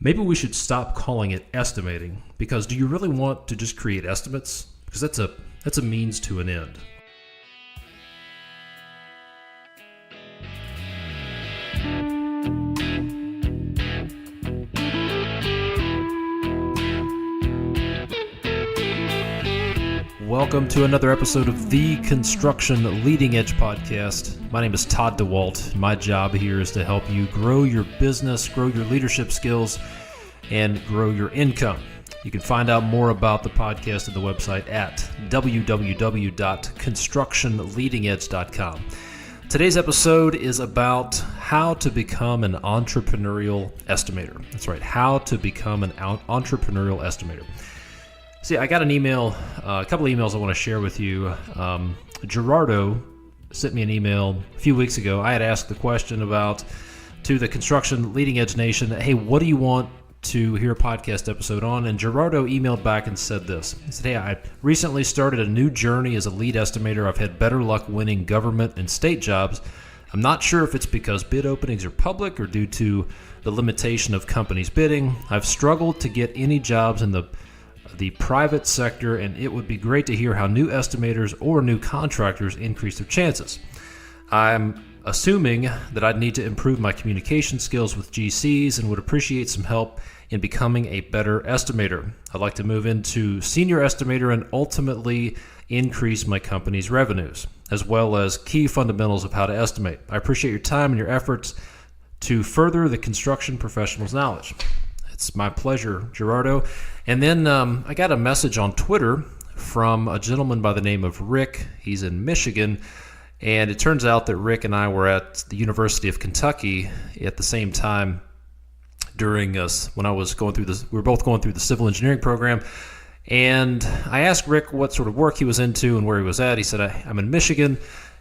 Maybe we should stop calling it estimating, because do you really want to just create estimates? Because that's a means to an end. Welcome to another episode of the Construction Leading Edge podcast. My name is Todd DeWalt. My job here is to help you grow your business, grow your leadership skills, and grow your income. You can find out more about the podcast at the website at www.constructionleadingedge.com. Today's episode is about how to become an entrepreneurial estimator. That's right, how to become an entrepreneurial estimator. See, I got an email, a couple of emails I want to share with you. Gerardo sent me an email a few weeks ago. I had asked the question to the Construction Leading Edge Nation, hey, what do you want to hear a podcast episode on? And Gerardo emailed back and said this. He said, hey, I recently started a new journey as a lead estimator. I've had better luck winning government and state jobs. I'm not sure if it's because bid openings are public or due to the limitation of companies bidding. I've struggled to get any jobs in the private sector, and it would be great to hear how new estimators or new contractors increase their chances. I'm assuming that I'd need to improve my communication skills with GCs and would appreciate some help in becoming a better estimator. I'd like to move into senior estimator and ultimately increase my company's revenues, as well as key fundamentals of how to estimate. I appreciate your time and your efforts to further the construction professional's knowledge. It's my pleasure, Gerardo. And then I got a message on Twitter from a gentleman by the name of Rick. He's in Michigan. And it turns out that Rick and I were at the University of Kentucky at the same time during when I was going through this. We were both going through the civil engineering program. And I asked Rick what sort of work he was into and where he was at. He said, I'm in Michigan,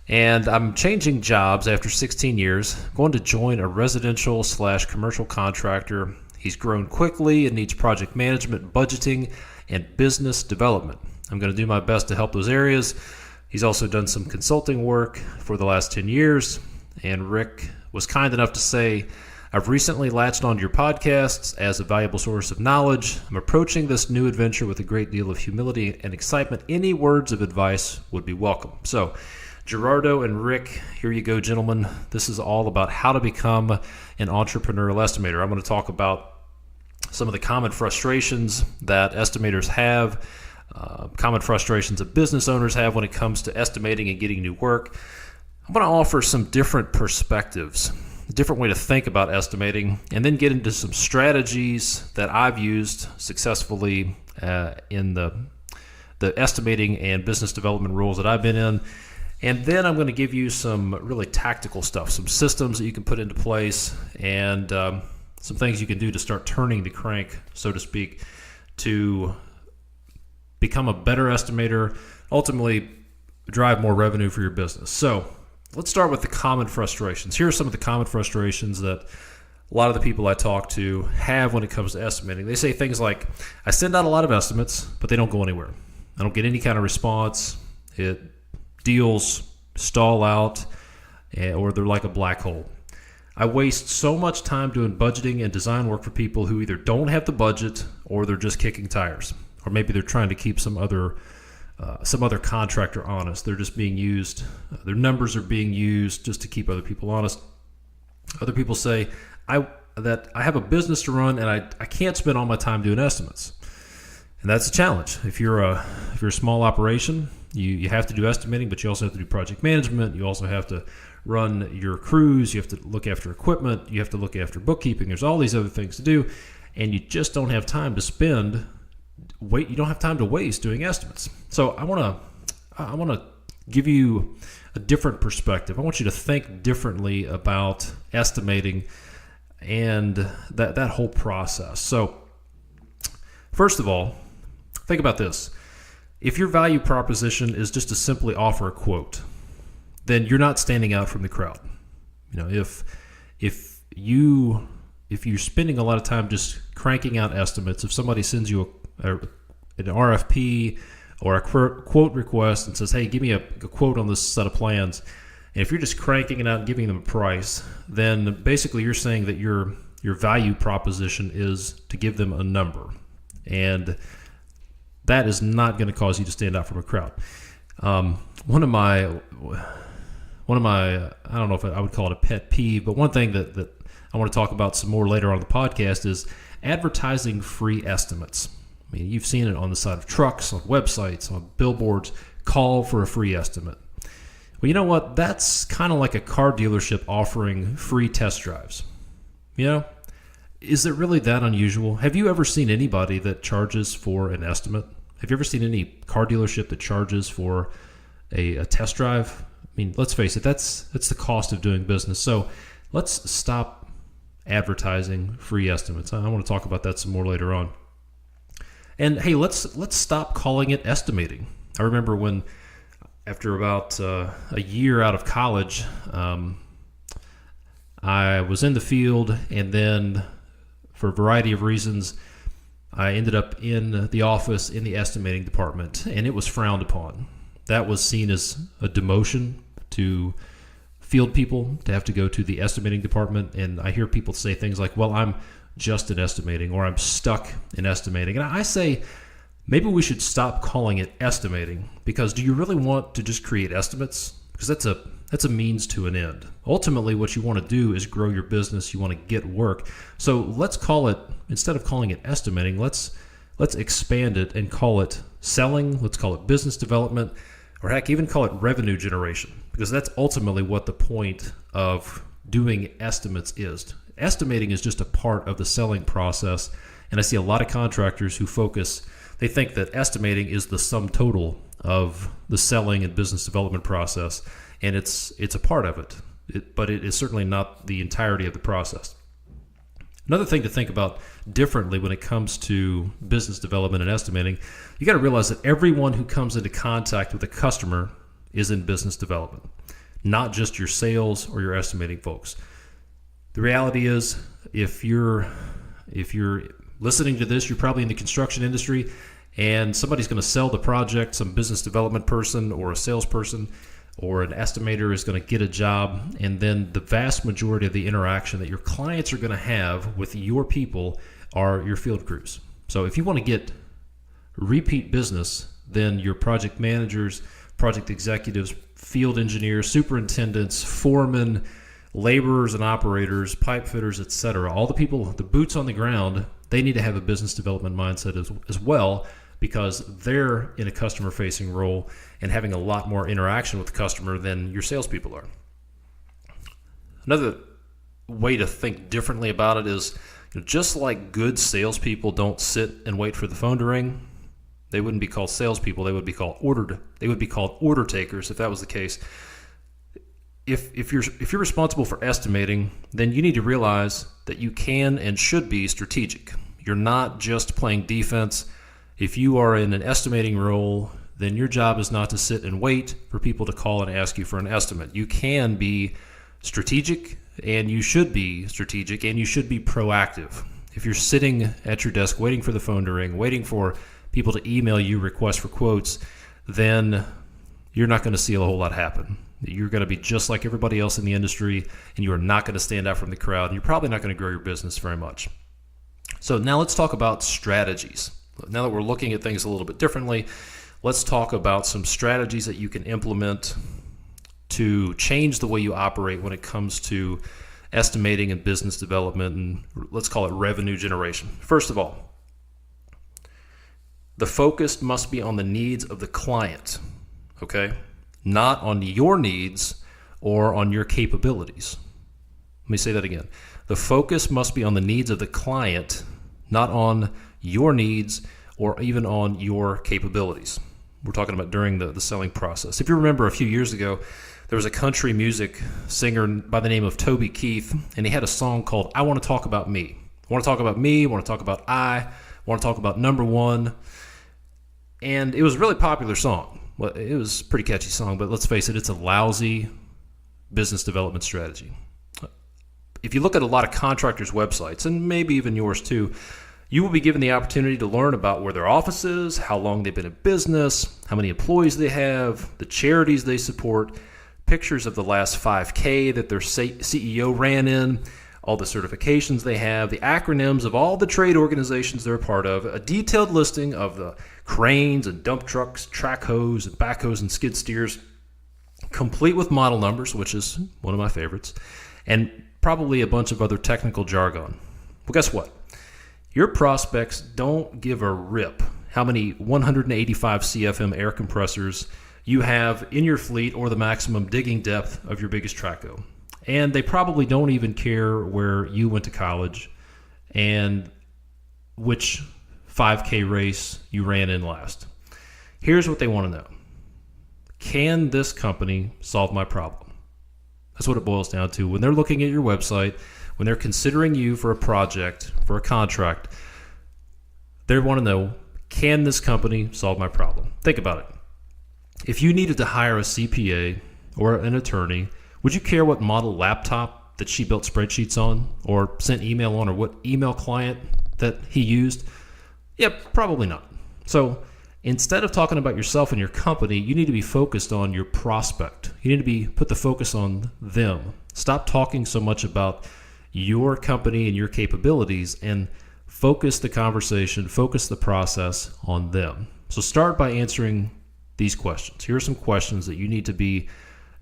and I'm changing jobs after 16 years, going to join a residential/commercial contractor. He's grown quickly and needs project management, budgeting, and business development. I'm going to do my best to help those areas. He's also done some consulting work for the last 10 years. And Rick was kind enough to say, I've recently latched onto your podcasts as a valuable source of knowledge. I'm approaching this new adventure with a great deal of humility and excitement. Any words of advice would be welcome. So, Gerardo and Rick, here you go, gentlemen. This is all about how to become an entrepreneurial estimator. I'm going to talk about some of the common frustrations that estimators have, common frustrations that business owners have when it comes to estimating and getting new work. I'm going to offer some different perspectives, a different way to think about estimating, and then get into some strategies that I've used successfully in the estimating and business development roles that I've been in. And then I'm going to give you some really tactical stuff, some systems that you can put into place, and some things you can do to start turning the crank, so to speak, to become a better estimator, ultimately drive more revenue for your business. So let's start with the common frustrations. Here are some of the common frustrations that a lot of the people I talk to have when it comes to estimating. They say things like, I send out a lot of estimates, but they don't go anywhere. I don't get any kind of response. Deals stall out, or they're like a black hole. I waste so much time doing budgeting and design work for people who either don't have the budget or they're just kicking tires, or maybe they're trying to keep some other contractor honest. They're just being used. Their numbers are being used just to keep other people honest. Other people say that I have a business to run and I can't spend all my time doing estimates, and that's a challenge. If you're a small operation, you have to do estimating, but you also have to do project management. You also have to run your crews. You have to look after equipment. You have to look after bookkeeping. There's all these other things to do, and you just don't have time to you don't have time to waste doing estimates. So I want to give you a different perspective. I want you to think differently about estimating and that whole process. So first of all, think about this. If your value proposition is just to simply offer a quote, then you're not standing out from the crowd. If you're spending a lot of time just cranking out estimates, if somebody sends you an RFP or a quote request and says, hey, give me a quote on this set of plans, and if you're just cranking it out and giving them a price, then basically you're saying that you're your value proposition is to give them a number. And that is not going to cause you to stand out from a crowd. One of my, I don't know if I would call it a pet peeve, but one thing that I want to talk about some more later on in the podcast is advertising free estimates. I mean, you've seen it on the side of trucks, on websites, on billboards, call for a free estimate. Well, you know what? That's kind of like a car dealership offering free test drives. You know, is it really that unusual? Have you ever seen anybody that charges for an estimate? Have you ever seen any car dealership that charges for a test drive? I mean, let's face it, that's the cost of doing business. So let's stop advertising free estimates. I want to talk about that some more later on. And hey, let's stop calling it estimating. I remember when, after about a year out of college, I was in the field, and then for a variety of reasons, I ended up in the office in the estimating department, and it was frowned upon. That was seen as a demotion to field people to have to go to the estimating department. And I hear people say things like, well, I'm just in estimating, or I'm stuck in estimating. And I say, maybe we should stop calling it estimating, because do you really want to just create estimates? Because that's a means to an end. Ultimately, what you want to do is grow your business. You want to get work. So let's call it, instead of calling it estimating, let's expand it and call it selling. Let's call it business development, or heck, even call it revenue generation, because that's ultimately what the point of doing estimates is. Estimating is just a part of the selling process, and I see a lot of contractors who they think that estimating is the sum total of the selling and business development process, and it's a part of it, but it is certainly not the entirety of the process. Another thing to think about differently when it comes to business development and estimating, you got to realize that everyone who comes into contact with a customer is in business development, not just your sales or your estimating folks. The reality is, if you're listening to this, you're probably in the construction industry, and somebody's going to sell the project, some business development person or a salesperson or an estimator is going to get a job, and then the vast majority of the interaction that your clients are going to have with your people are your field crews. So if you want to get repeat business, then your project managers, project executives, field engineers, superintendents, foremen, laborers and operators, pipe fitters, etc., all the people, the boots on the ground, they need to have a business development mindset as well, because they're in a customer-facing role and having a lot more interaction with the customer than your salespeople are. Another way to think differently about it is, just like good salespeople don't sit and wait for the phone to ring, they wouldn't be called salespeople. They would be called order takers if that was the case. If you're responsible for estimating, then you need to realize that you can and should be strategic. You're not just playing defense. If you are in an estimating role, then your job is not to sit and wait for people to call and ask you for an estimate. You can be strategic, and you should be strategic, and you should be proactive. If you're sitting at your desk waiting for the phone to ring, waiting for people to email you requests for quotes, then you're not going to see a whole lot happen. You're going to be just like everybody else in the industry, and you are not going to stand out from the crowd, and you're probably not going to grow your business very much. So now let's talk about strategies. Now that we're looking at things a little bit differently, let's talk about some strategies that you can implement to change the way you operate when it comes to estimating and business development, and let's call it revenue generation. First of all, the focus must be on the needs of the client, okay? Not on your needs or on your capabilities. Let me say that again. The focus must be on the needs of the client, not on your needs or even on your capabilities. We're talking about during the selling process. If you remember a few years ago, there was a country music singer by the name of Toby Keith, and he had a song called I Want to Talk About Me. I want to talk about me, I want to talk about I want to talk about number one. And it was a really popular song. Well, it was a pretty catchy song, but let's face it, it's a lousy business development strategy. If you look at a lot of contractors' websites, and maybe even yours too, you will be given the opportunity to learn about where their office is, how long they've been in business, how many employees they have, the charities they support, pictures of the last 5K that their CEO ran in, all the certifications they have, the acronyms of all the trade organizations they're a part of, a detailed listing of the cranes and dump trucks, track hoes and backhoes and skid steers, complete with model numbers, which is one of my favorites, and probably a bunch of other technical jargon. Well, guess what? Your prospects don't give a rip how many 185 CFM air compressors you have in your fleet or the maximum digging depth of your biggest trackhoe. And they probably don't even care where you went to college and which 5K race you ran in last. Here's what they want to know. Can this company solve my problem? That's what it boils down to. When they're looking at your website, when they're considering you for a project, for a contract, they want to know, can this company solve my problem? Think about it. If you needed to hire a CPA or an attorney, would you care what model laptop that she built spreadsheets on or sent email on or what email client that he used? Yep, probably not. So instead of talking about yourself and your company, you need to be focused on your prospect. You need to put the focus on them. Stop talking so much about your company and your capabilities and focus the conversation, focus the process on them. So start by answering these questions. Here are some questions that you need to be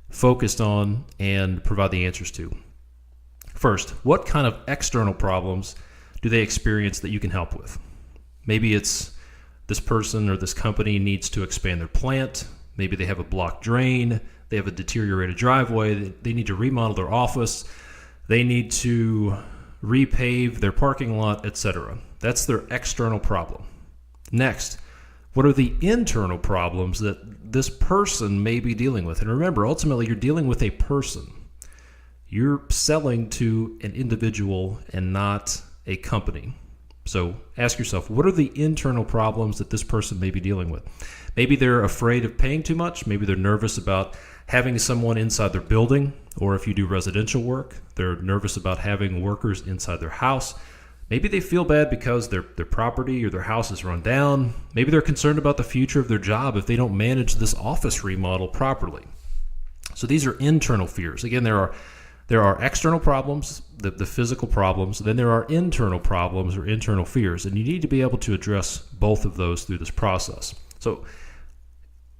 focused on and provide the answers to. First, what kind of external problems do they experience that you can help with? Maybe it's this person or this company needs to expand their plant. Maybe they have a blocked drain. They have a deteriorated driveway. They need to remodel their office. They need to repave their parking lot, etc. That's their external problem. Next, what are the internal problems that this person may be dealing with? And remember, ultimately, you're dealing with a person. You're selling to an individual and not a company. So ask yourself, what are the internal problems that this person may be dealing with? Maybe they're afraid of paying too much. Maybe they're nervous about having someone inside their building, or if you do residential work, they're nervous about having workers inside their house. Maybe they feel bad because their property or their house is run down. Maybe they're concerned about the future of their job if they don't manage this office remodel properly. So these are internal fears. Again, there are external problems, the physical problems. Then there are internal problems or internal fears, and you need to be able to address both of those through this process. So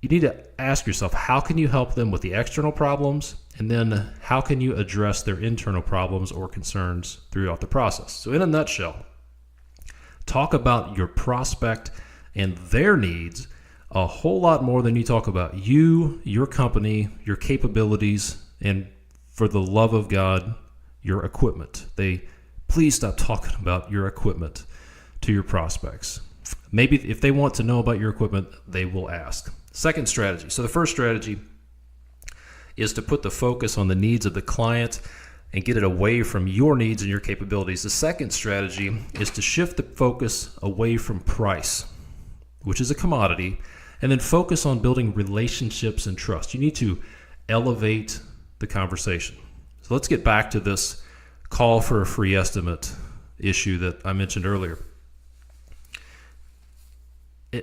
you need to ask yourself, how can you help them with the external problems? And then how can you address their internal problems or concerns throughout the process? So in a nutshell, talk about your prospect and their needs a whole lot more than you talk about you, your company, your capabilities, and for the love of God, your equipment. Please stop talking about your equipment to your prospects. Maybe if they want to know about your equipment, they will ask. Second strategy. So the first strategy is to put the focus on the needs of the client and get it away from your needs and your capabilities. The second strategy is to shift the focus away from price, which is a commodity, and then focus on building relationships and trust. You need to elevate the conversation. So let's get back to this call for a free estimate issue that I mentioned earlier.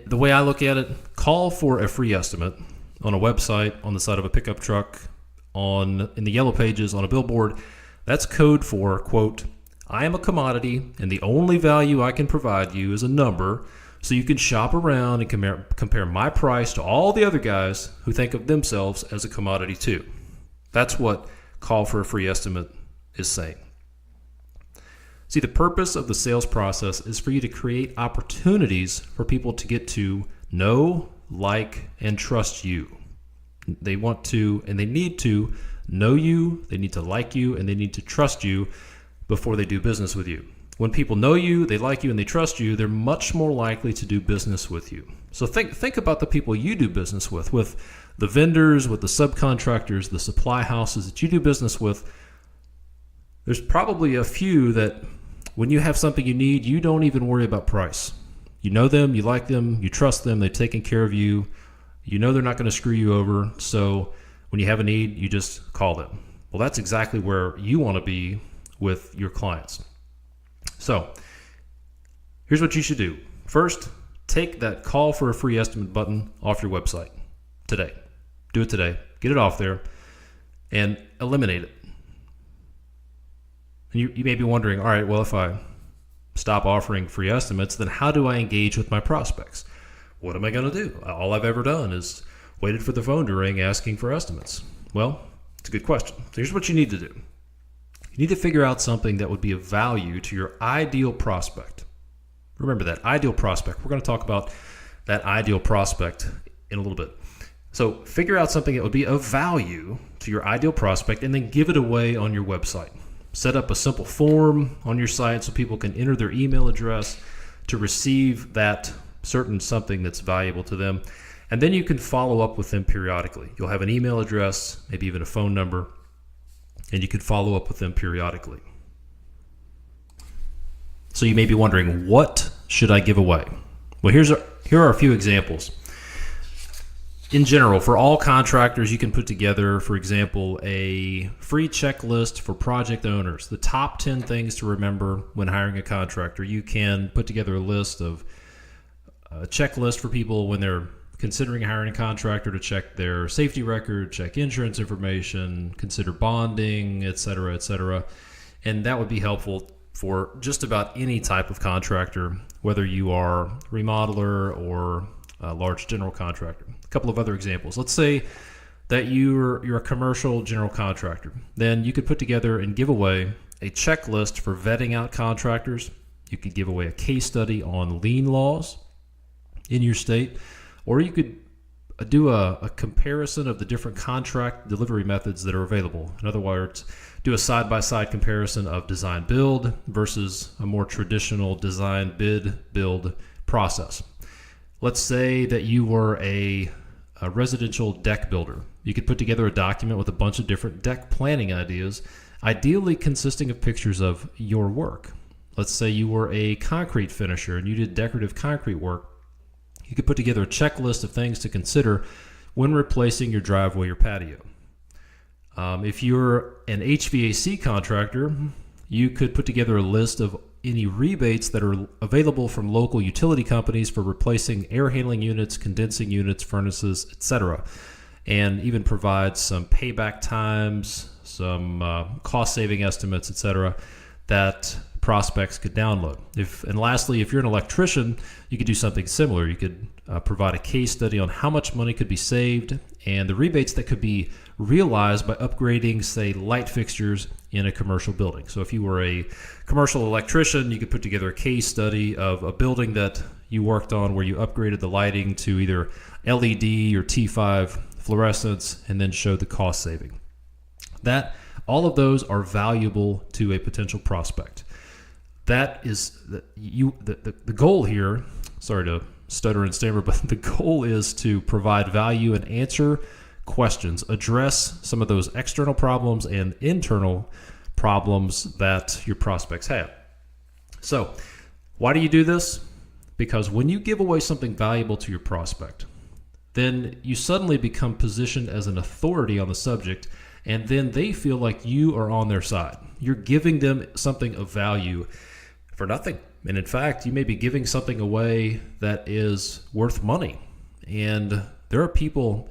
The way I look at it, call for a free estimate on a website, on the side of a pickup truck, in the yellow pages, on a billboard. That's code for, quote, I am a commodity and the only value I can provide you is a number so you can shop around and compare my price to all the other guys who think of themselves as a commodity too. That's what call for a free estimate is saying. See, the purpose of the sales process is for you to create opportunities for people to get to know, like, and trust you. They want to, and they need to know you, they need to like you, and they need to trust you before they do business with you. When people know you, they like you, and they trust you, they're much more likely to do business with you. So think about the people you do business with the vendors, with the subcontractors, the supply houses that you do business with. There's probably a few that when you have something you need, you don't even worry about price. You know them, you like them, you trust them, they've taken care of you. You know they're not going to screw you over. So when you have a need, you just call them. Well, that's exactly where you want to be with your clients. So here's what you should do. First, take that call for a free estimate button off your website today. Do it today. Get it off there and eliminate it. And you may be wondering, all right, well, if I stop offering free estimates, then how do I engage with my prospects? What am I going to do? All I've ever done is waited for the phone to ring asking for estimates. Well, it's a good question. So here's what you need to do. You need to figure out something that would be of value to your ideal prospect. Remember that ideal prospect. We're going to talk about that ideal prospect in a little bit. So figure out something that would be of value to your ideal prospect and then give it away on your website. Set up a simple form on your site so people can enter their email address to receive that certain something that's valuable to them. And then you can follow up with them periodically. You'll have an email address, maybe even a phone number, and you can follow up with them periodically. So you may be wondering, what should I give away? Well, here are a few examples. In general, for all contractors, you can put together, for example, a free checklist for project owners. The top 10 things to remember when hiring a contractor. You can put together a list of a checklist for people when they're considering hiring a contractor to check their safety record, check insurance information, consider bonding, et cetera, et cetera. And that would be helpful for just about any type of contractor, whether you are a remodeler or a large general contractor. A couple of other examples. Let's say that you're a commercial general contractor. Then you could put together and give away a checklist for vetting out contractors. You could give away a case study on lien laws in your state, or you could do a comparison of the different contract delivery methods that are available. In other words, do a side-by-side comparison of design build versus a more traditional design bid build process. Let's say that you were a residential deck builder. You could put together a document with a bunch of different deck planning ideas, ideally consisting of pictures of your work. Let's say you were a concrete finisher and you did decorative concrete work. You could put together a checklist of things to consider when replacing your driveway or patio. If you're an HVAC contractor, you could put together a list of any rebates that are available from local utility companies for replacing air handling units, condensing units, furnaces, etc., and even provide some payback times, some cost-saving estimates, etc., that prospects could download. And lastly, if you're an electrician, you could do something similar. You could provide a case study on how much money could be saved and the rebates that could be realized by upgrading, say, light fixtures in a commercial building. So if you were a commercial electrician, you could put together a case study of a building that you worked on where you upgraded the lighting to either LED or T5 fluorescence and then showed the cost saving. All of those are valuable to a potential prospect. That is the goal here. Sorry to stutter and stammer, but the goal is to provide value and answer questions, address some of those external problems and internal problems that your prospects have. So, why do you do this? Because when you give away something valuable to your prospect, then you suddenly become positioned as an authority on the subject, and then they feel like you are on their side. You're giving them something of value for nothing. And in fact, you may be giving something away that is worth money. And there are people,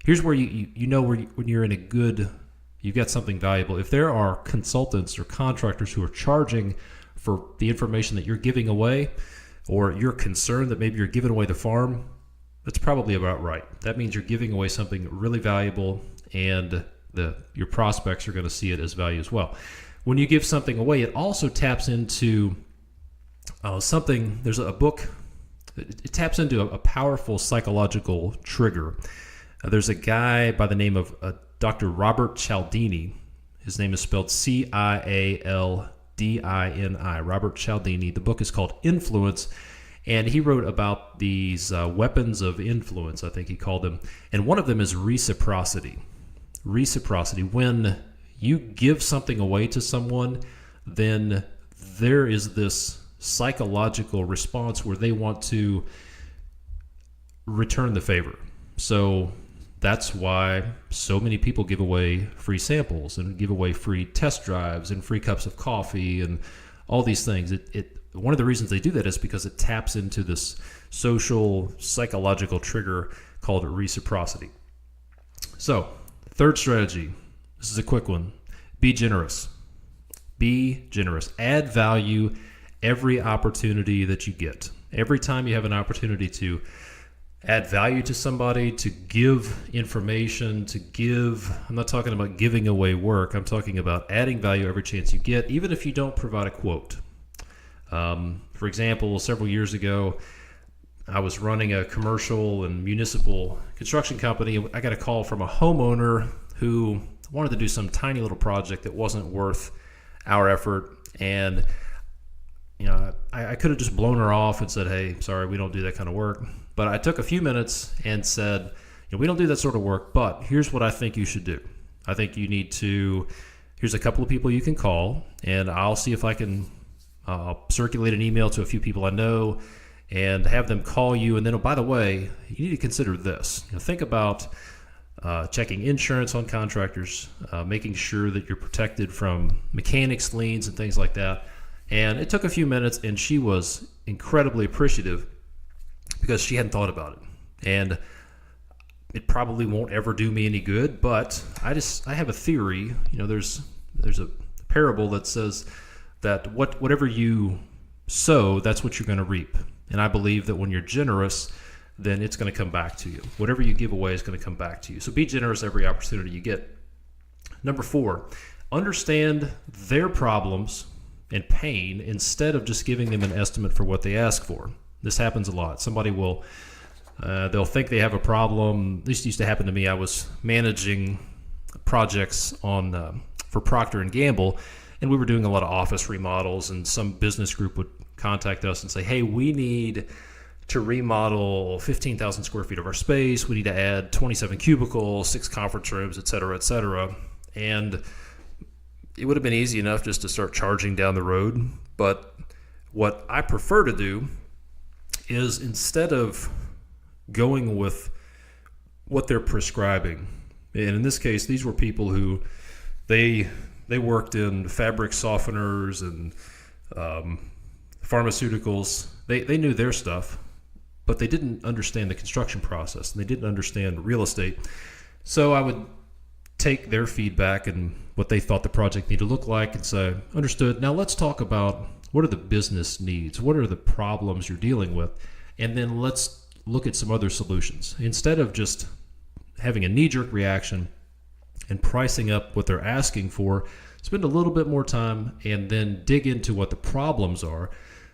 here's where you know when you're in a good, you've got something valuable. If there are consultants or contractors who are charging for the information that you're giving away, or you're concerned that maybe you're giving away the farm, that's probably about right. That means you're giving away something really valuable, and your prospects are going to see it as value as well. When you give something away, it also taps into something. There's a book. It taps into a powerful psychological trigger. There's a guy by the name of Dr. Robert Cialdini. His name is spelled Cialdini. Robert Cialdini. The book is called Influence, and he wrote about these weapons of influence, I think he called them. And one of them is reciprocity. Reciprocity. When you give something away to someone, then there is this psychological response where they want to return the favor. So that's why so many people give away free samples and give away free test drives and free cups of coffee and all these things. One of the reasons they do that is because it taps into this social psychological trigger called reciprocity. So, third strategy. This is a quick one. Be generous. Be generous. Add value every opportunity that you get. Every time you have an opportunity to add value to somebody, to give information, I'm not talking about giving away work. I'm talking about adding value every chance you get, even if you don't provide a quote. For example, several years ago, I was running a commercial and municipal construction company. I got a call from a homeowner who wanted to do some tiny little project that wasn't worth our effort. And I could have just blown her off and said, hey, sorry, we don't do that kind of work. But I took a few minutes and said, we don't do that sort of work, but here's what I think you should do. I think you need to, here's a couple of people you can call, and I'll see if I can circulate an email to a few people I know and have them call you. And then, oh, by the way, you need to consider this. Think about checking insurance on contractors, making sure that you're protected from mechanics liens and things like that. And it took a few minutes, and she was incredibly appreciative because she hadn't thought about it. And it probably won't ever do me any good, but I have a theory. There's a parable that says that whatever you sow, that's what you're going to reap. And I believe that when you're generous, then it's going to come back to you. Whatever you give away is going to come back to you. So be generous every opportunity you get. Number 4, understand their problems and pain instead of just giving them an estimate for what they ask for. This happens a lot. Somebody will, they'll think they have a problem. This used to happen to me. I was managing projects for Procter & Gamble, and we were doing a lot of office remodels, and some business group would contact us and say, hey, we need to remodel 15,000 square feet of our space. We need to add 27 cubicles, 6 conference rooms, et cetera, et cetera. And it would have been easy enough just to start charging down the road. But what I prefer to do is, instead of going with what they're prescribing, and in this case, these were people who they worked in fabric softeners and pharmaceuticals. They knew their stuff, but they didn't understand the construction process, and they didn't understand real estate. So I would take their feedback and what they thought the project needed to look like and say, understood. Now let's talk about what are the business needs? What are the problems you're dealing with? And then let's look at some other solutions. Instead of just having a knee-jerk reaction and pricing up what they're asking for, spend a little bit more time and then dig into what the problems are,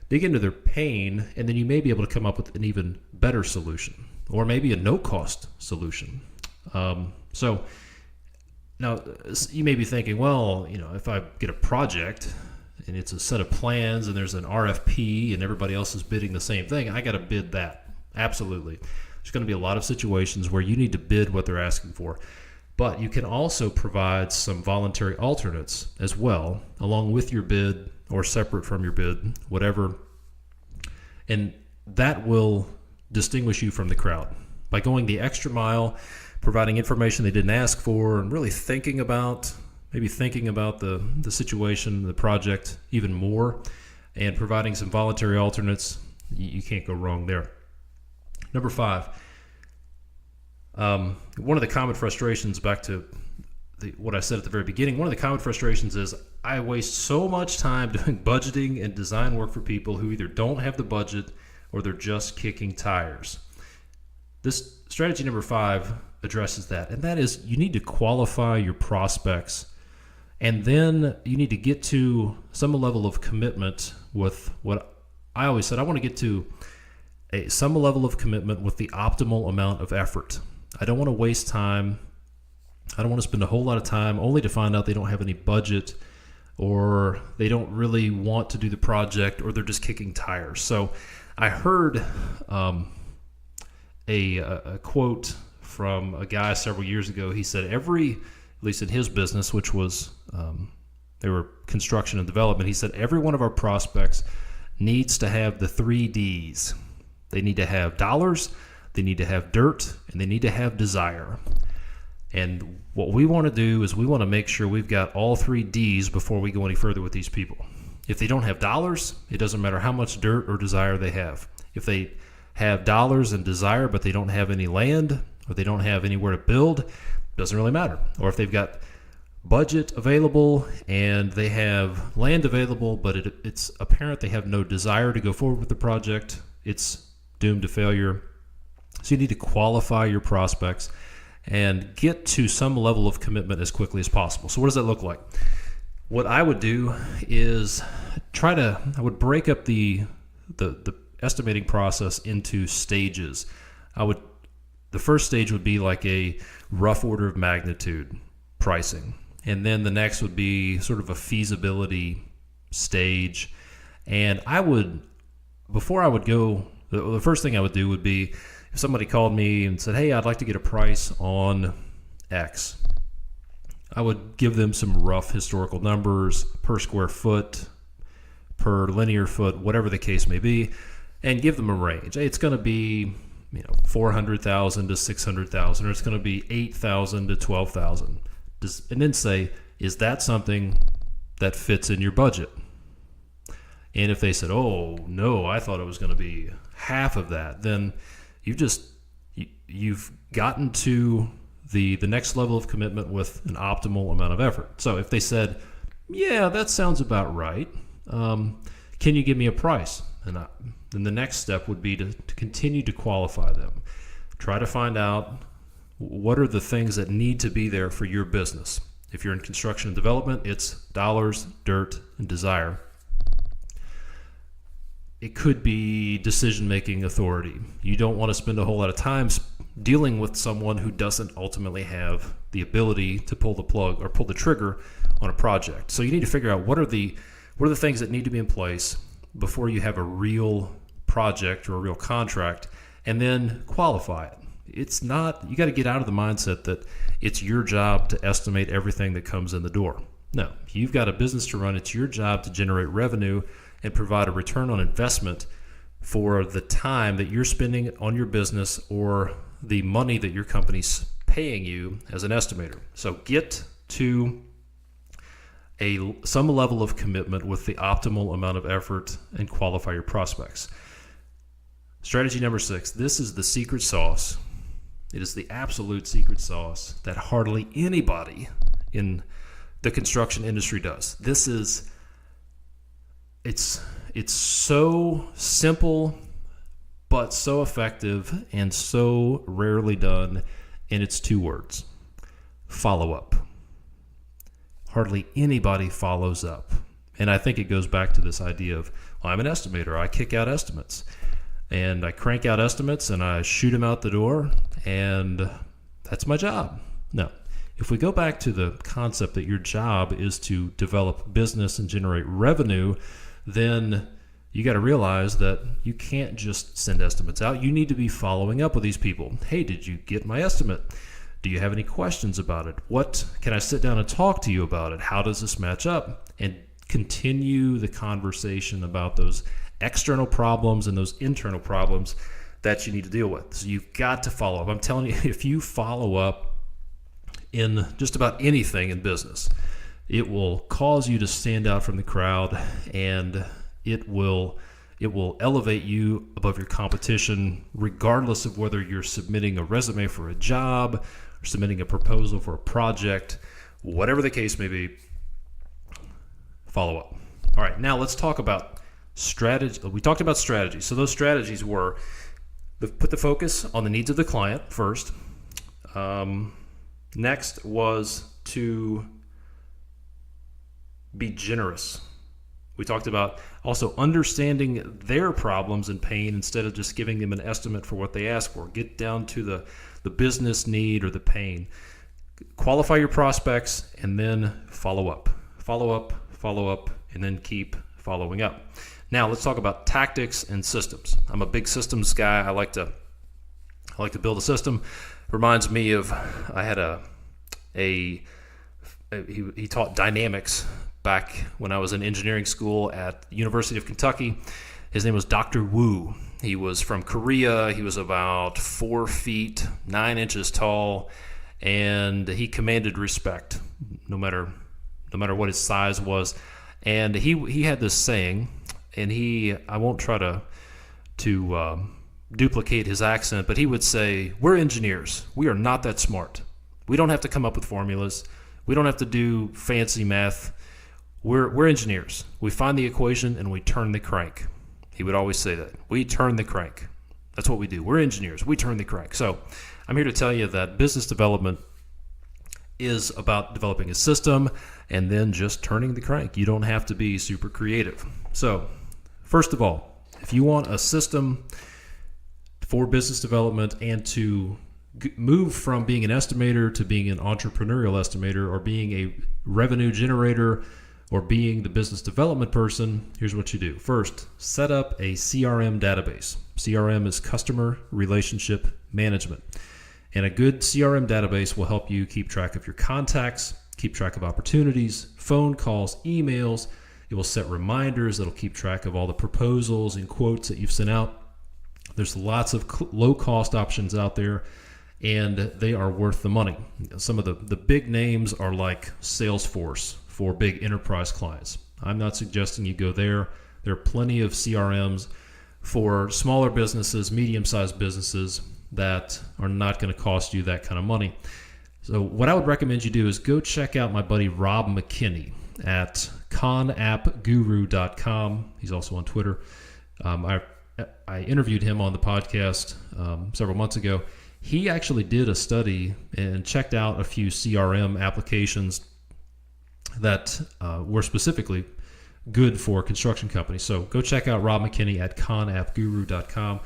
dig into their pain, and then you may be able to come up with an even better solution, or maybe a no-cost solution. So now you may be thinking, well, if I get a project and it's a set of plans and there's an RFP and everybody else is bidding the same thing, I got to bid that. Absolutely. There's going to be a lot of situations where you need to bid what they're asking for. But you can also provide some voluntary alternates as well, along with your bid or separate from your bid, whatever. And that will distinguish you from the crowd by going the extra mile, providing information they didn't ask for, and really thinking about the situation, the project even more, and providing some voluntary alternates. You can't go wrong there. Number 5. One of the common frustrations, back to what I said at the very beginning, one of the common frustrations is I waste so much time doing budgeting and design work for people who either don't have the budget or they're just kicking tires. This strategy number 5 addresses that, and that is you need to qualify your prospects, and then you need to get to some level of commitment with what I always said. I want to get to some level of commitment with the optimal amount of effort. I don't want to waste time. I don't want to spend a whole lot of time only to find out they don't have any budget, or they don't really want to do the project, or they're just kicking tires. So I heard a quote from a guy several years ago. He said at least in his business, which was they were construction and development, he said every one of our prospects needs to have the 3 Ds. They need to have dollars, they need to have dirt, and they need to have desire. And what we want to do is we want to make sure we've got all 3 Ds before we go any further with these people. If they don't have dollars, it doesn't matter how much dirt or desire they have. If they have dollars and desire, but they don't have any land, or they don't have anywhere to build, it doesn't really matter. Or if they've got budget available and they have land available, but it's apparent they have no desire to go forward with the project. It's doomed to failure. So you need to qualify your prospects and get to some level of commitment as quickly as possible. So what does that look like? What I would do is I would break up the estimating process into stages. The first stage would be like a rough order of magnitude pricing. And then the next would be sort of a feasibility stage. And before I would go, the first thing I would do would be if somebody called me and said, hey, I'd like to get a price on X. I would give them some rough historical numbers per square foot, per linear foot, whatever the case may be, and give them a range. Hey, it's going to be 400,000 to 600,000, or it's going to be 8,000 to 12,000. And then say, is that something that fits in your budget? And if they said, oh, no, I thought it was going to be half of that, then you've gotten to the next level of commitment with an optimal amount of effort. So if they said, yeah, that sounds about right, can you give me a price? And then the next step would be to continue to qualify them. Try to find out what are the things that need to be there for your business. If you're in construction and development, it's dollars, dirt, and desire. It could be decision-making authority. You don't want to spend a whole lot of time dealing with someone who doesn't ultimately have the ability to pull the plug or pull the trigger on a project. So you need to figure out what are the things that need to be in place before you have a real project or a real contract, and then qualify it. It's not, you got to get out of the mindset that it's your job to estimate everything that comes in the door. No, you've got a business to run. It's your job to generate revenue and provide a return on investment for the time that you're spending on your business or the money that your company's paying you as an estimator. So get to some level of commitment with the optimal amount of effort and qualify your prospects. Strategy number 6. This is the secret sauce. It is the absolute secret sauce that hardly anybody in the construction industry does. It's so simple, but so effective and so rarely done, and it's 2 words: follow up. Hardly anybody follows up. And I think it goes back to this idea of, well, I'm an estimator. I kick out estimates. And I crank out estimates and I shoot them out the door, and that's my job. No. If we go back to the concept that your job is to develop business and generate revenue, then you got to realize that you can't just send estimates out. You need to be following up with these people. Hey, did you get my estimate? Do you have any questions about it? What can I sit down and talk to you about it? How does this match up? And continue the conversation about those external problems and those internal problems that you need to deal with. So you've got to follow up. I'm telling you, if you follow up in just about anything in business, it will cause you to stand out from the crowd, and it will elevate you above your competition, regardless of whether you're submitting a resume for a job or submitting a proposal for a project. Whatever the case may be, follow up. All right, now let's talk about strategy. We talked about strategies. So those strategies were put the focus on the needs of the client first. Next was to be generous. We talked about also understanding their problems and pain instead of just giving them an estimate for what they ask for. Get down to the business need or the pain. Qualify your prospects and then follow up. Follow up, and then keep following up. Now let's talk about tactics and systems. I'm a big systems guy. I like to build a system. Reminds me of, I had he taught dynamics back when I was in engineering school at the University of Kentucky. His name was Dr. Wu. He was from Korea. He was about 4 feet, 9 inches tall, and he commanded respect no matter what his size was. And he had this saying, and I won't try to duplicate his accent, but he would say, we're engineers. We are not that smart. We don't have to come up with formulas. We don't have to do fancy math. We're engineers. We find the equation and we turn the crank. He would always say that. We turn the crank. That's what we do. We're engineers. We turn the crank. So I'm here to tell you that business development is about developing a system and then just turning the crank. You don't have to be super creative. So first of all, if you want a system for business development and to move from being an estimator to being an entrepreneurial estimator, or being a revenue generator, or being the business development person, here's what you do. First, set up a CRM database. CRM is customer relationship management. And a good CRM database will help you keep track of your contacts, keep track of opportunities, phone calls, emails. It will set reminders that'll keep track of all the proposals and quotes that you've sent out. There's lots of low-cost options out there, and they are worth the money. Some of the big names are like Salesforce for big enterprise clients. I'm not suggesting you go there. There are plenty of CRMs for smaller businesses, medium-sized businesses that are not going to cost you that kind of money. So what I would recommend you do is go check out my buddy Rob McKinney at conappguru.com. He's also on Twitter. I interviewed him on the podcast several months ago. He actually did a study and checked out a few CRM applications that were specifically good for construction companies. So go check out Rob McKinney at conappguru.com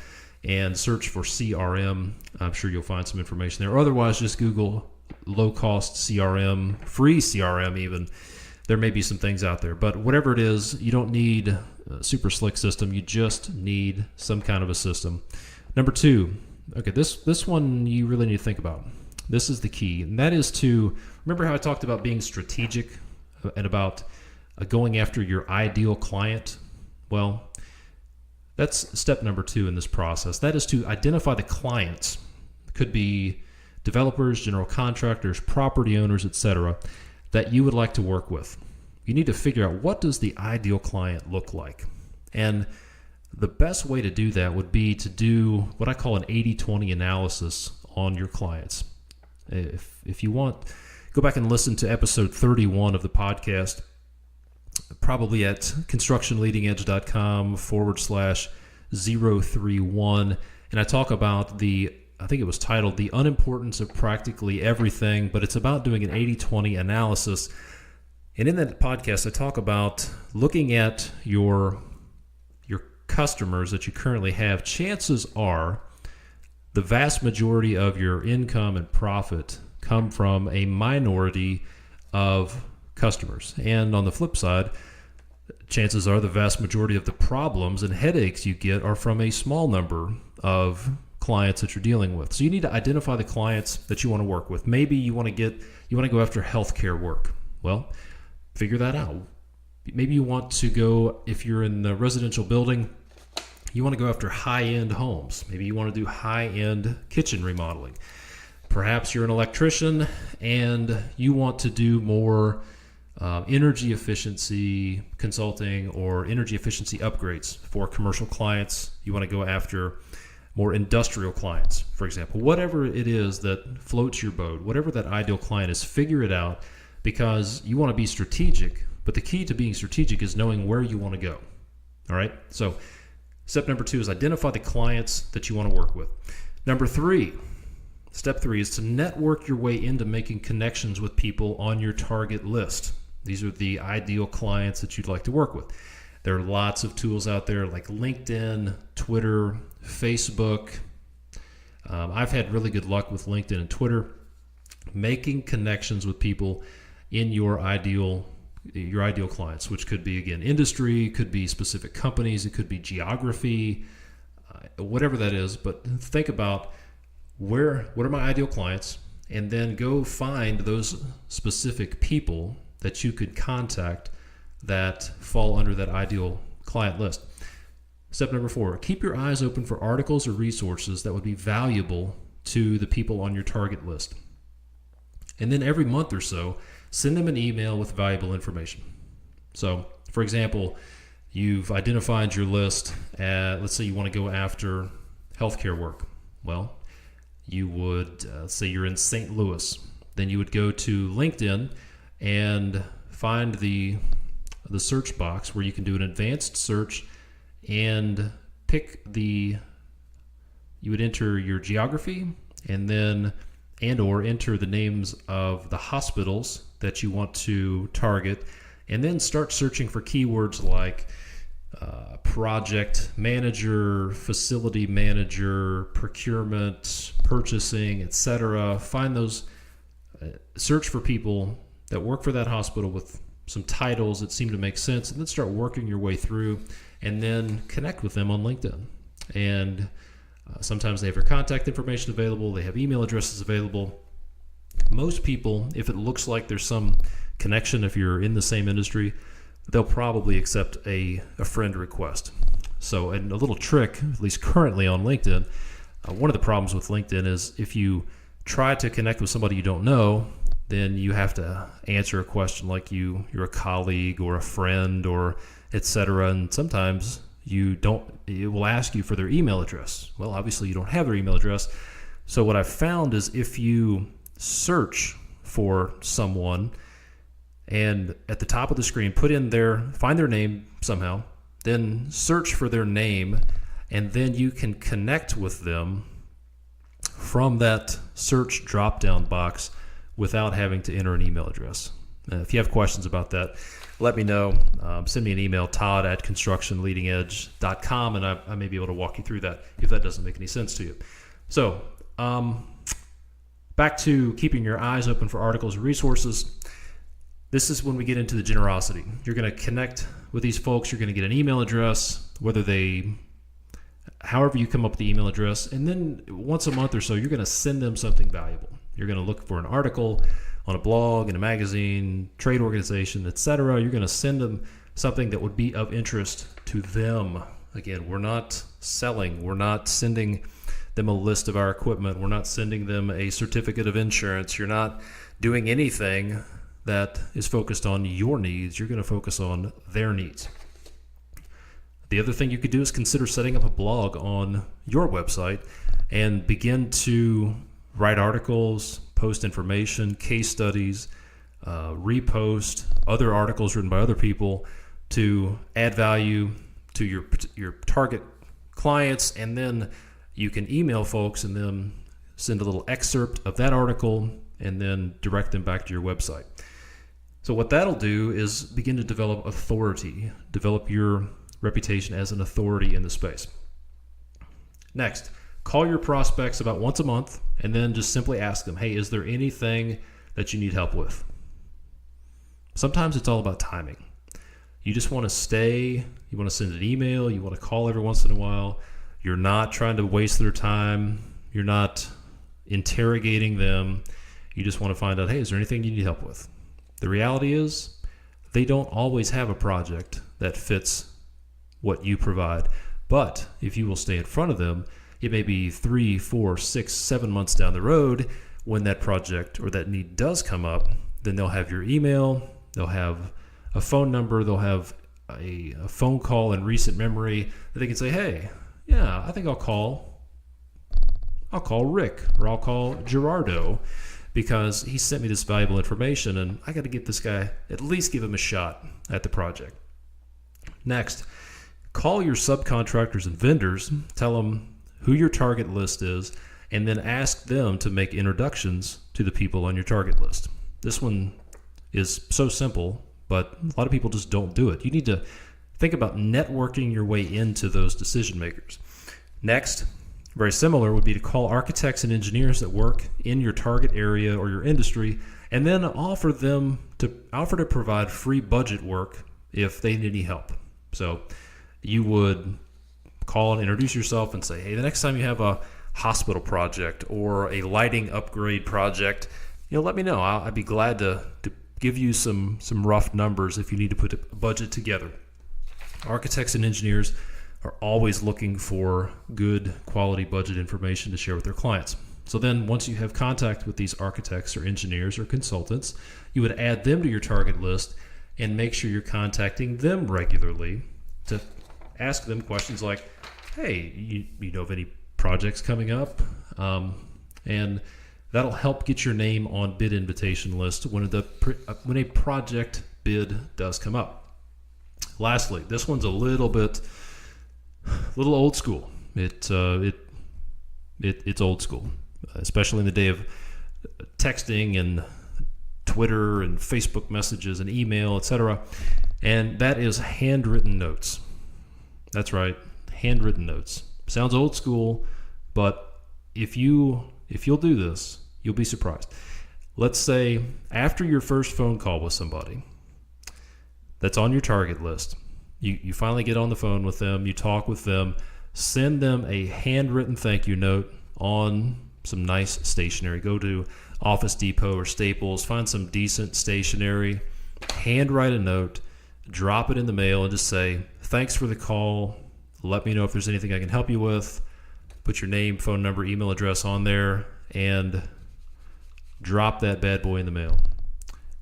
and search for CRM. I'm sure you'll find some information there. Or otherwise, just Google low-cost CRM, free CRM even. There may be some things out there. But whatever it is, you don't need a super slick system. You just need some kind of a system. Number two, okay, this one you really need to think about. This is the key, and that is to remember how I talked about being strategic and about going after your ideal client. Well, that's step number 2 in this process. That is to identify the clients. It could be developers, general contractors, property owners, etc., that you would like to work with. You need to figure out, what does the ideal client look like? And the best way to do that would be to do what I call an 80-20 analysis on your clients. If you want, go back and listen to episode 31 of the podcast, probably at constructionleadingedge.com/031. And I talk about I think it was titled The Unimportance of Practically Everything, but it's about doing an 80-20 analysis. And in that podcast, I talk about looking at your customers that you currently have. Chances are the vast majority of your income and profit come from a minority of customers. And on the flip side, chances are the vast majority of the problems and headaches you get are from a small number of clients that you're dealing with. So you need to identify the clients that you want to work with. Maybe you want to go after healthcare work. Well, figure that out. Maybe you want to go, if you're in the residential building, you want to go after high-end homes. Maybe you want to do high-end kitchen remodeling. Perhaps you're an electrician and you want to do more energy efficiency consulting or energy efficiency upgrades for commercial clients. You want to go after more industrial clients, for example. Whatever it is that floats your boat, whatever that ideal client is, figure it out, because you want to be strategic. But the key to being strategic is knowing where you want to go. All right? So step number 2 is identify the clients that you want to work with. Step 3 is to network your way into making connections with people on your target list. These are the ideal clients that you'd like to work with. There are lots of tools out there like LinkedIn, Twitter, Facebook. I've had really good luck with LinkedIn and Twitter, making connections with people in your ideal clients, which could be, again, industry, could be specific companies, it could be geography, whatever that is. But think about what are my ideal clients, and then go find those specific people that you could contact that fall under that ideal client list. Step number 4, keep your eyes open for articles or resources that would be valuable to the people on your target list. And then every month or so, send them an email with valuable information. So, for example, you've identified your list. Let's say you want to go after healthcare work. Well, you would say you're in St. Louis. Then you would go to LinkedIn, and find the search box where you can do an advanced search and you would enter your geography or enter the names of the hospitals that you want to target, and then start searching for keywords like project manager, facility manager, procurement, purchasing, etc. Find those, search for people that work for that hospital with some titles that seem to make sense, and then start working your way through, and then connect with them on LinkedIn. And sometimes they have your contact information available, they have email addresses available. Most people, if it looks like there's some connection, if you're in the same industry, they'll probably accept a friend request. So, and a little trick, at least currently on LinkedIn, one of the problems with LinkedIn is if you try to connect with somebody you don't know, then you have to answer a question like you're a colleague or a friend or etc. And sometimes it will ask you for their email address. Well, obviously you don't have their email address. So what I've found is if you search for someone and at the top of the screen find their name somehow, then search for their name, and then you can connect with them from that search drop-down box without having to enter an email address. If you have questions about that, let me know. Send me an email, todd@constructionleadingedge.com, and I may be able to walk you through that if that doesn't make any sense to you. So back to keeping your eyes open for articles and resources. This is when we get into the generosity. You're going to connect with these folks. You're going to get an email address, however you come up with the email address, and then once a month or so, you're going to send them something valuable. You're going to look for an article on a blog, in a magazine, trade organization, etc. You're going to send them something that would be of interest to them. Again, we're not selling. We're not sending them a list of our equipment. We're not sending them a certificate of insurance. You're not doing anything that is focused on your needs. You're going to focus on their needs. The other thing you could do is consider setting up a blog on your website and begin to write articles, post information, case studies, repost other articles written by other people to add value to your target clients, and then you can email folks and then send a little excerpt of that article and then direct them back to your website. So what that'll do is begin to develop authority, develop your reputation as an authority in the space. Next, call your prospects about once a month and then just simply ask them, hey, is there anything that you need help with? Sometimes it's all about timing. You just want to you want to send an email, you want to call every once in a while. You're not trying to waste their time. You're not interrogating them. You just want to find out, hey, is there anything you need help with? The reality is they don't always have a project that fits what you provide. But if you will stay in front of them, it may be 3, 4, 6, 7 months down the road when that project or that need does come up, then they'll have your email, they'll have a phone number, they'll have a phone call in recent memory that they can say, hey, yeah, I think I'll call Rick or I'll call Gerardo because he sent me this valuable information and I got to get this guy, at least give him a shot at the project. Next, call your subcontractors and vendors, tell them who your target list is, and then ask them to make introductions to the people on your target list. This one is so simple, but a lot of people just don't do it. You need to think about networking your way into those decision makers. Next, very similar, would be to call architects and engineers that work in your target area or your industry, and then offer to provide free budget work if they need any help. So you would call and introduce yourself and say, hey, the next time you have a hospital project or a lighting upgrade project, let me know. I'd be glad to give you some rough numbers if you need to put a budget together. Architects and engineers are always looking for good quality budget information to share with their clients. So then once you have contact with these architects or engineers or consultants, you would add them to your target list and make sure you're contacting them regularly to ask them questions like, hey, you know of any projects coming up? And That'll help get your name on bid invitation list when a project bid does come up. Lastly, this one's a little old school. It's old school, especially in the day of texting and Twitter and Facebook messages and email, etc. And that is handwritten notes. That's right, handwritten notes. Sounds old school, but if you'll do this, you'll be surprised. Let's say after your first phone call with somebody that's on your target list, you finally get on the phone with them, you talk with them, send them a handwritten thank you note on some nice stationery. Go to Office Depot or Staples, find some decent stationery, handwrite a note, drop it in the mail, and just say, thanks for the call. Let me know if there's anything I can help you with. Put your name, phone number, email address on there, and drop that bad boy in the mail.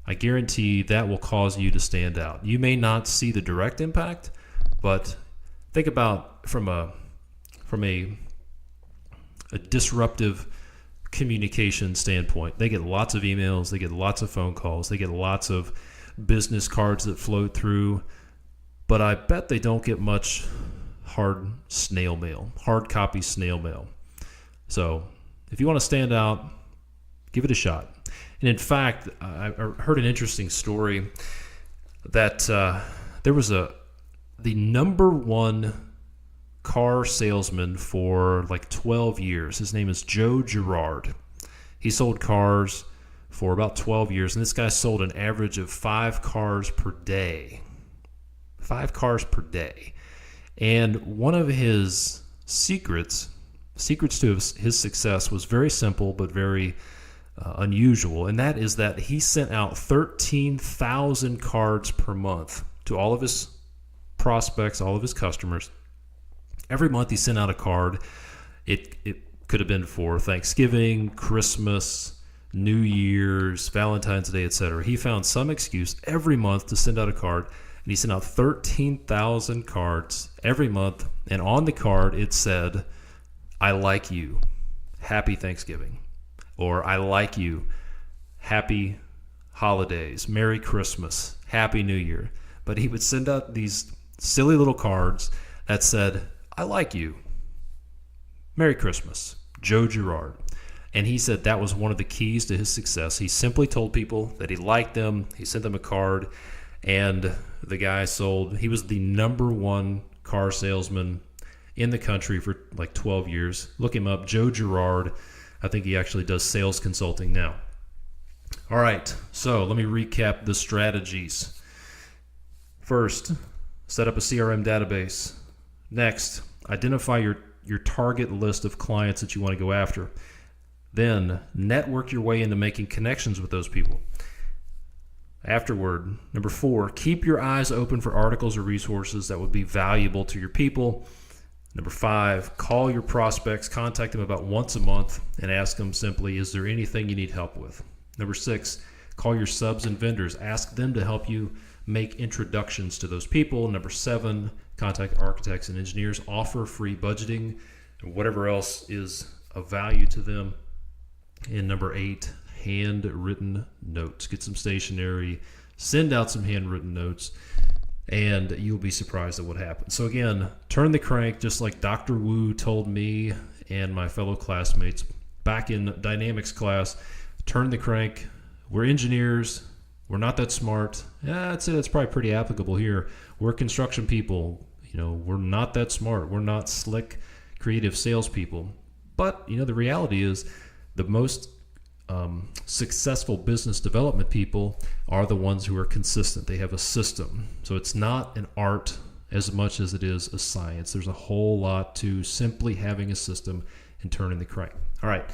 I guarantee that will cause you to stand out. You may not see the direct impact, but think about from a disruptive communication standpoint. They get lots of emails, they get lots of phone calls, they get lots of business cards that float through, but I bet they don't get much hard copy snail mail. So if you want to stand out, give it a shot. And in fact, I heard an interesting story that there was the number one car salesman for like 12 years. His name is Joe Girard. He sold cars for about 12 years, and this guy sold an average of 5 cars per day. 5 cars per day. And one of his secrets to his success was very simple but very unusual, and that is that he sent out 13,000 cards per month to all of his prospects, all of his customers. Every month he sent out a card. It could have been for Thanksgiving, Christmas, New Year's, Valentine's Day, etc. He found some excuse every month to send out a card, and he sent out 13,000 cards every month, and on the card it said, I like you, happy Thanksgiving. Or I like you, happy holidays, Merry Christmas, Happy New Year. But he would send out these silly little cards that said, I like you, Merry Christmas, Joe Girard. And he said that was one of the keys to his success. He simply told people that he liked them. He sent them a card, and the guy he was the number one car salesman in the country for like 12 years. Look him up, Joe Girard. I think he actually does sales consulting now. All right, so let me recap the strategies. First, set up a CRM database. Next, identify your target list of clients that you want to go after. Then, network your way into making connections with those people. Afterward, number 4, keep your eyes open for articles or resources that would be valuable to your people. Number 5, call your prospects, contact them about once a month, and ask them simply, is there anything you need help with? Number 6, call your subs and vendors, ask them to help you make introductions to those people. Number 7, contact architects and engineers, offer free budgeting, and whatever else is of value to them. And number 8, handwritten notes. Get some stationery, send out some handwritten notes, and you'll be surprised at what happens. So again, turn the crank, just like Dr. Wu told me and my fellow classmates back in dynamics class. Turn the crank. We're engineers. We're not that smart. I'd say that's probably pretty applicable here. We're construction people. We're not that smart. We're not slick, creative salespeople. But the reality is, the most successful business development people are the ones who are consistent. They have a system. So it's not an art as much as it is a science. There's a whole lot to simply having a system and turning the crank. All right.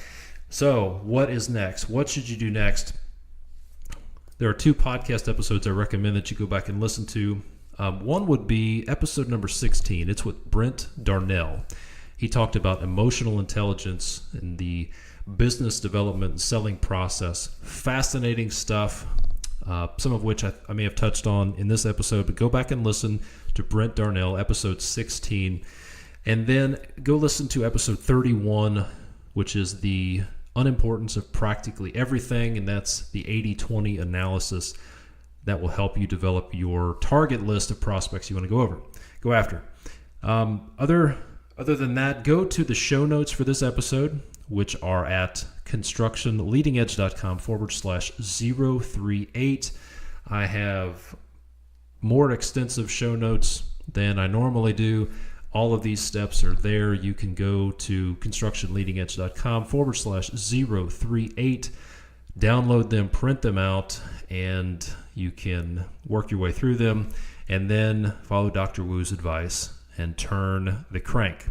So what is next? What should you do next? There are 2 podcast episodes I recommend that you go back and listen to. One would be episode number 16. It's with Brent Darnell. He talked about emotional intelligence and the business development and selling process. Fascinating stuff, some of which I may have touched on in this episode, but go back and listen to Brent Darnell, episode 16, and then go listen to episode 31, which is the unimportance of practically everything, and that's the 80-20 analysis that will help you develop your target list of prospects you want to go after. Other than that, go to the show notes for this episode, which are at constructionleadingedge.com/038. I have more extensive show notes than I normally do. All of these steps are there. You can go to constructionleadingedge.com/038, download them, print them out, and you can work your way through them, and then follow Dr. Wu's advice and turn the crank.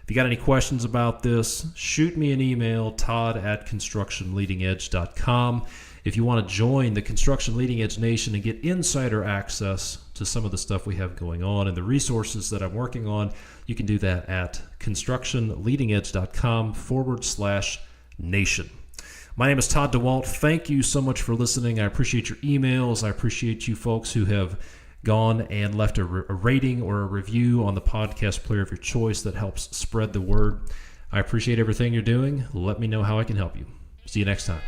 If you got any questions about this, shoot me an email, todd@constructionleadingedge.com. If you want to join the Construction Leading Edge Nation and get insider access to some of the stuff we have going on and the resources that I'm working on, you can do that at constructionleadingedge.com/nation. My name is Todd DeWalt. Thank you so much for listening. I appreciate your emails. I appreciate you folks who have gone and left a rating or a review on the podcast player of your choice. That helps spread the word. I appreciate everything you're doing. Let me know how I can help you. See you next time.